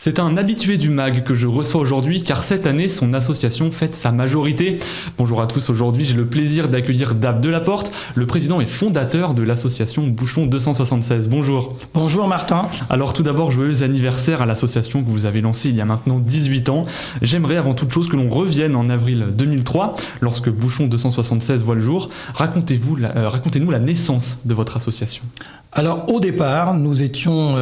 C'est un habitué du MAG que je reçois aujourd'hui car cette année, son association fête sa majorité. Bonjour à tous, aujourd'hui j'ai le plaisir d'accueillir Dab Delaporte, le président et fondateur de l'association Bouchon 276. Bonjour. Bonjour Martin. Alors tout d'abord, joyeux anniversaire à l'association que vous avez lancée il y a maintenant 18 ans. J'aimerais avant toute chose que l'on revienne en avril 2003, lorsque Bouchon 276 voit le jour. Racontez-nous la naissance de votre association. Alors au départ, nous étions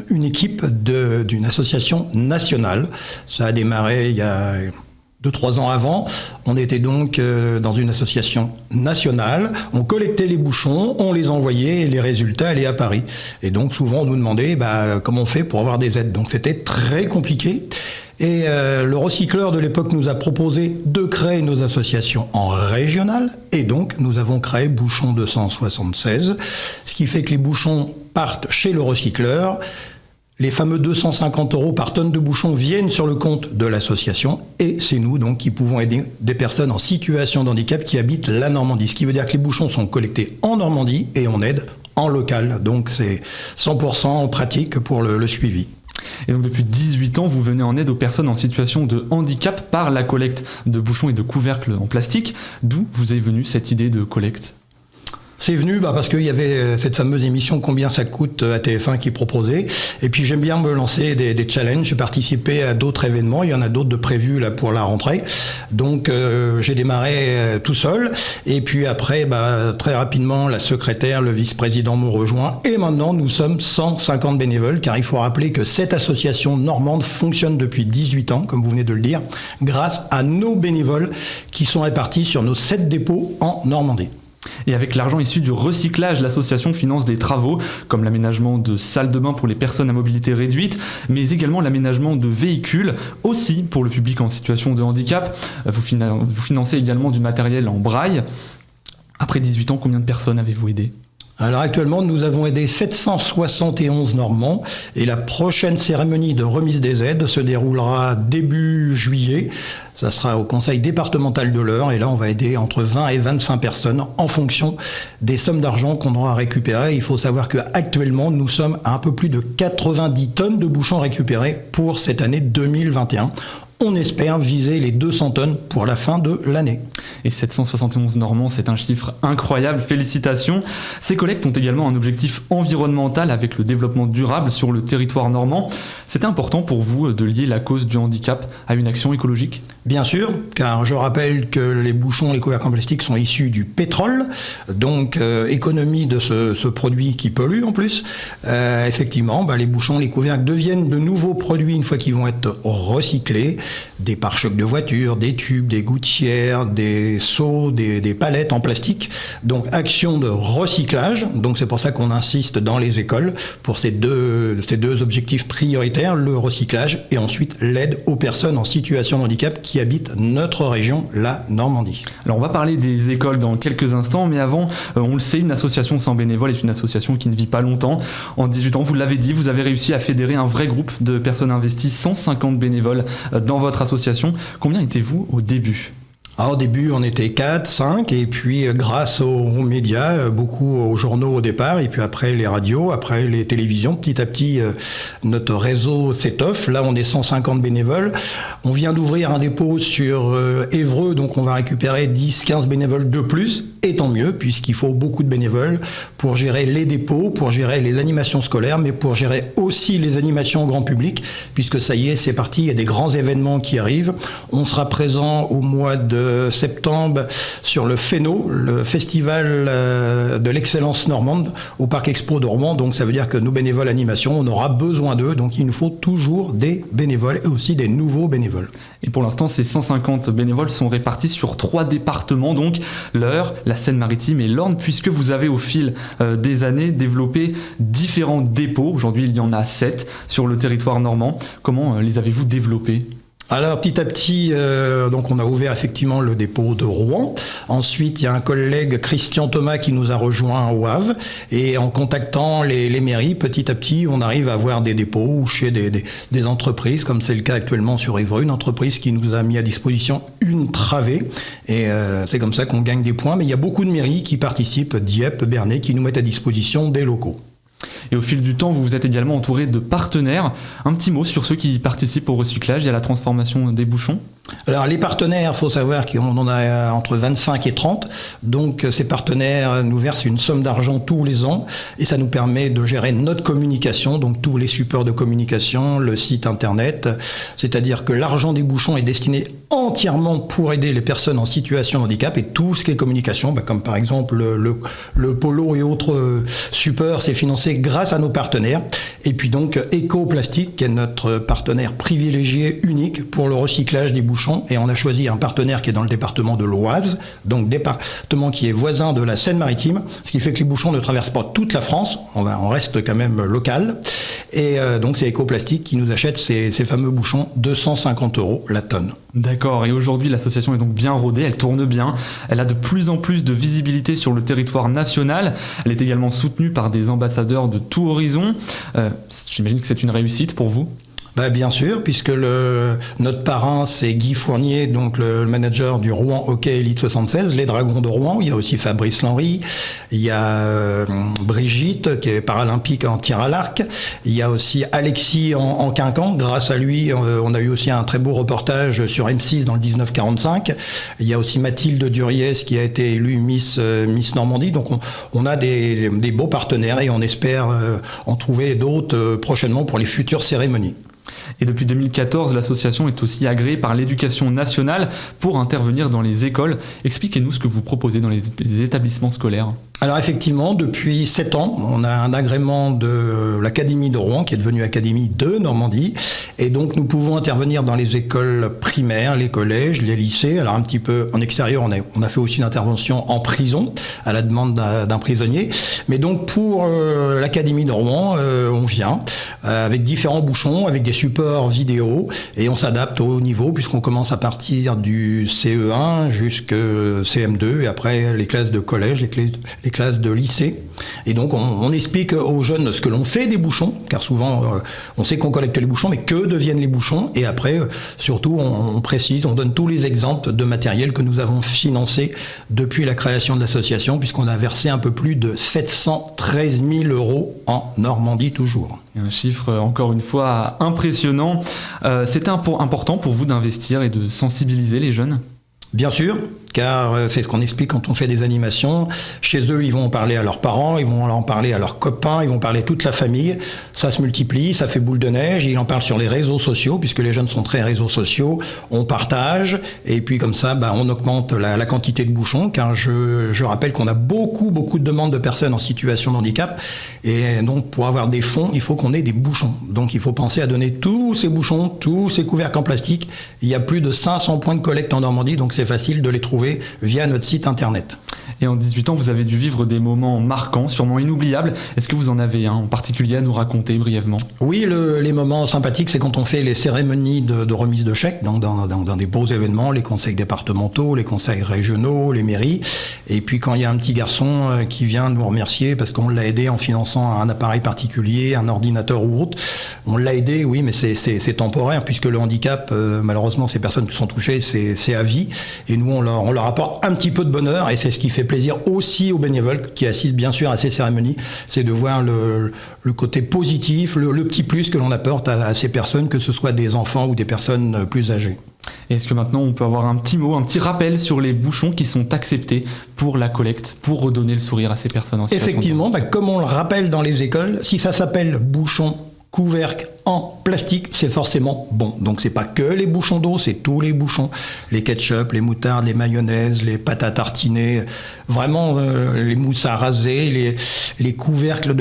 une équipe d'une association nationale. Ça a démarré il y a 2-3 ans avant. On était donc dans une association nationale. On collectait les bouchons, on les envoyait et les résultats allaient à Paris. Et donc souvent on nous demandait comment on fait pour avoir des aides. Donc c'était très compliqué. Et le recycleur de l'époque nous a proposé de créer nos associations en régional. Et donc, nous avons créé Bouchon 276, ce qui fait que les bouchons partent chez le recycleur. Les fameux 250 € par tonne de bouchons viennent sur le compte de l'association. Et c'est nous donc qui pouvons aider des personnes en situation de handicap qui habitent la Normandie. Ce qui veut dire que les bouchons sont collectés en Normandie et on aide en local. Donc c'est 100% pratique pour le suivi. Et donc depuis 18 ans, vous venez en aide aux personnes en situation de handicap par la collecte de bouchons et de couvercles en plastique. D'où vous est venue cette idée de collecte ? C'est venu parce qu'il y avait cette fameuse émission Combien ça coûte à TF1 qui proposait. Et puis j'aime bien me lancer des challenges. J'ai participé à d'autres événements. Il y en a d'autres de prévus là pour la rentrée. Donc j'ai démarré tout seul. Et puis après, très rapidement, la secrétaire, le vice-président me rejoint. Et maintenant, nous sommes 150 bénévoles. Car il faut rappeler que cette association normande fonctionne depuis 18 ans, comme vous venez de le dire, grâce à nos bénévoles qui sont répartis sur nos 7 dépôts en Normandie. Et avec l'argent issu du recyclage, l'association finance des travaux comme l'aménagement de salles de bain pour les personnes à mobilité réduite, mais également l'aménagement de véhicules, aussi pour le public en situation de handicap. Vous financez également du matériel en braille. Après 18 ans, combien de personnes avez-vous aidé ? Alors actuellement, nous avons aidé 771 Normands et la prochaine cérémonie de remise des aides se déroulera début juillet. Ça sera au conseil départemental de l'Eure et là, on va aider entre 20 et 25 personnes en fonction des sommes d'argent qu'on aura récupérées. Il faut savoir qu'actuellement, nous sommes à un peu plus de 90 tonnes de bouchons récupérés pour cette année 2021. On espère viser les 200 tonnes pour la fin de l'année. Et 771 Normands, c'est un chiffre incroyable, félicitations. Ces collectes ont également un objectif environnemental avec le développement durable sur le territoire normand. C'était important pour vous de lier la cause du handicap à une action écologique ? Bien sûr, car je rappelle que les bouchons, les couvercles en plastique sont issus du pétrole, donc économie de ce produit qui pollue en plus. Effectivement, les bouchons, les couvercles deviennent de nouveaux produits une fois qu'ils vont être recyclés. Des pare-chocs de voitures, des tubes, des gouttières, des seaux, des palettes en plastique. Donc action de recyclage. Donc c'est pour ça qu'on insiste dans les écoles pour ces deux objectifs prioritaires, le recyclage et ensuite l'aide aux personnes en situation de handicap qui habitent notre région, la Normandie. Alors on va parler des écoles dans quelques instants, mais avant, on le sait, une association sans bénévoles est une association qui ne vit pas longtemps. En 18 ans, vous l'avez dit, vous avez réussi à fédérer un vrai groupe de personnes investies, 150 bénévoles dans votre association. Combien étiez-vous au début ? Alors, au début, on était 4, 5, et puis grâce aux médias, beaucoup aux journaux au départ, et puis après les radios, après les télévisions, petit à petit, notre réseau s'étoffe. Là, on est 150 bénévoles. On vient d'ouvrir un dépôt sur Évreux, donc on va récupérer 10-15 bénévoles de plus, et tant mieux, puisqu'il faut beaucoup de bénévoles pour gérer les dépôts, pour gérer les animations scolaires, mais pour gérer aussi les animations grand public, puisque ça y est, c'est parti, il y a des grands événements qui arrivent. On sera présent au mois de septembre sur le FENO, le festival de l'excellence normande au Parc Expo de Rouen. Donc ça veut dire que nos bénévoles animation, on aura besoin d'eux. Donc il nous faut toujours des bénévoles et aussi des nouveaux bénévoles. Et pour l'instant, ces 150 bénévoles sont répartis sur 3 départements, donc l'Eure, la Seine-Maritime et l'Orne, puisque vous avez au fil des années développé différents dépôts. Aujourd'hui, il y en a 7 sur le territoire normand. Comment les avez-vous développés ? Alors petit à petit, donc on a ouvert effectivement le dépôt de Rouen. Ensuite, il y a un collègue, Christian Thomas, qui nous a rejoint au Havre. Et en contactant les mairies, petit à petit, on arrive à avoir des dépôts chez des entreprises, comme c'est le cas actuellement sur Évreux, une entreprise qui nous a mis à disposition une travée. Et c'est comme ça qu'on gagne des points. Mais il y a beaucoup de mairies qui participent, Dieppe, Bernay, qui nous mettent à disposition des locaux. Et au fil du temps, vous vous êtes également entouré de partenaires. Un petit mot sur ceux qui participent au recyclage et à la transformation des bouchons ? Alors les partenaires, il faut savoir qu'on en a entre 25 et 30. Donc ces partenaires nous versent une somme d'argent tous les ans et ça nous permet de gérer notre communication, donc tous les supports de communication, le site internet. C'est-à-dire que l'argent des bouchons est destiné entièrement pour aider les personnes en situation de handicap et tout ce qui est communication, comme par exemple le polo et autres supports, c'est financé grâce à nos partenaires. Et puis donc Ecoplastic, qui est notre partenaire privilégié unique pour le recyclage des bouchons. Et on a choisi un partenaire qui est dans le département de l'Oise, donc département qui est voisin de la Seine-Maritime, ce qui fait que les bouchons ne traversent pas toute la France, on reste quand même local. Et donc c'est Ecoplastic qui nous achète ces fameux bouchons, 250 € la tonne. D'accord, et aujourd'hui l'association est donc bien rodée, elle tourne bien, elle a de plus en plus de visibilité sur le territoire national, elle est également soutenue par des ambassadeurs de tout horizon. J'imagine que c'est une réussite pour vous ? Bien sûr, puisque notre parrain, c'est Guy Fournier, donc le manager du Rouen Hockey Elite 76, les Dragons de Rouen. Il y a aussi Fabrice Lenry, il y a Brigitte, qui est paralympique en tir à l'arc. Il y a aussi Alexis en quinquant. Grâce à lui, on a eu aussi un très beau reportage sur M6 dans le 1945. Il y a aussi Mathilde Duriez, qui a été élue Miss Normandie. Donc on a des beaux partenaires et on espère en trouver d'autres prochainement pour les futures cérémonies. Et depuis 2014, l'association est aussi agréée par l'Éducation nationale pour intervenir dans les écoles. Expliquez-nous ce que vous proposez dans les établissements scolaires. Alors effectivement, depuis 7 ans, on a un agrément de l'Académie de Rouen qui est devenue Académie de Normandie. Et donc nous pouvons intervenir dans les écoles primaires, les collèges, les lycées. Alors un petit peu en extérieur, on a fait aussi une intervention en prison à la demande d'un prisonnier. Mais donc pour l'Académie de Rouen, on vient avec différents bouchons, avec des supports vidéo et on s'adapte au niveau puisqu'on commence à partir du CE1 jusqu'au CM2 et après les classes de collège, les classes de lycée. Et donc on explique aux jeunes ce que l'on fait des bouchons, car souvent on sait qu'on collecte les bouchons, mais que deviennent les bouchons. Et après, surtout, on précise, on donne tous les exemples de matériel que nous avons financé depuis la création de l'association, puisqu'on a versé un peu plus de 713 000 € en Normandie toujours. Un chiffre, encore une fois, impressionnant. C'était important pour vous d'investir et de sensibiliser les jeunes ? Bien sûr, car c'est ce qu'on explique quand on fait des animations. Chez eux, ils vont en parler à leurs parents, ils vont en parler à leurs copains, ils vont parler à toute la famille. Ça se multiplie, ça fait boule de neige. Ils en parlent sur les réseaux sociaux, puisque les jeunes sont très réseaux sociaux. On partage, et puis comme ça, on augmente la quantité de bouchons, car je rappelle qu'on a beaucoup de demandes de personnes en situation de handicap. Et donc, pour avoir des fonds, il faut qu'on ait des bouchons. Donc, il faut penser à donner tous ces bouchons, tous ces couvercles en plastique. Il y a plus de 500 points de collecte en Normandie, donc c'est facile de les trouver via notre site internet. Et en 18 ans, vous avez dû vivre des moments marquants, sûrement inoubliables. Est-ce que vous en avez un en particulier à nous raconter brièvement ? Oui, les moments sympathiques, c'est quand on fait les cérémonies de remise de chèques, donc dans des beaux événements, les conseils départementaux, les conseils régionaux, les mairies. Et puis quand il y a un petit garçon qui vient nous remercier parce qu'on l'a aidé en finançant un appareil particulier, un ordinateur ou autre, on l'a aidé, oui, mais c'est temporaire puisque le handicap, malheureusement, ces personnes qui sont touchées, c'est à vie. Et nous, on leur apporte un petit peu de bonheur et c'est ce qui fait plaisir aussi aux bénévoles qui assistent bien sûr à ces cérémonies, c'est de voir le côté positif, le petit plus que l'on apporte à ces personnes, que ce soit des enfants ou des personnes plus âgées. Et est-ce que maintenant on peut avoir un petit mot, un petit rappel sur les bouchons qui sont acceptés pour la collecte, pour redonner le sourire à ces personnes en situation Effectivement, comme on le rappelle dans les écoles, si ça s'appelle bouchon couvercle en plastique, c'est forcément bon. Donc c'est pas que les bouchons d'eau, c'est tous les bouchons, les ketchup, les moutardes, les mayonnaises, les pâtes à tartiner, vraiment les mousses à raser, les couvercles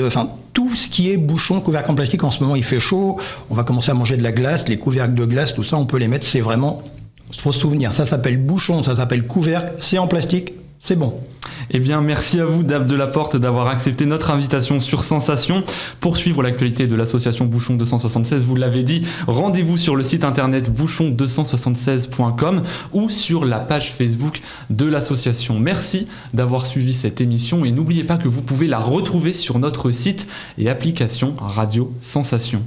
tout ce qui est bouchon, couvercle en plastique. En ce moment il fait chaud, on va commencer à manger de la glace, les couvercles de glace, tout ça on peut les mettre, c'est vraiment, faut se souvenir, ça s'appelle bouchon, ça s'appelle couvercle, c'est en plastique, c'est bon. Eh bien, merci à vous, Dave Delaporte, d'avoir accepté notre invitation sur Sensation. Pour suivre l'actualité de l'association Bouchon 276, vous l'avez dit, rendez-vous sur le site internet bouchon276.com ou sur la page Facebook de l'association. Merci d'avoir suivi cette émission et n'oubliez pas que vous pouvez la retrouver sur notre site et application Radio Sensation.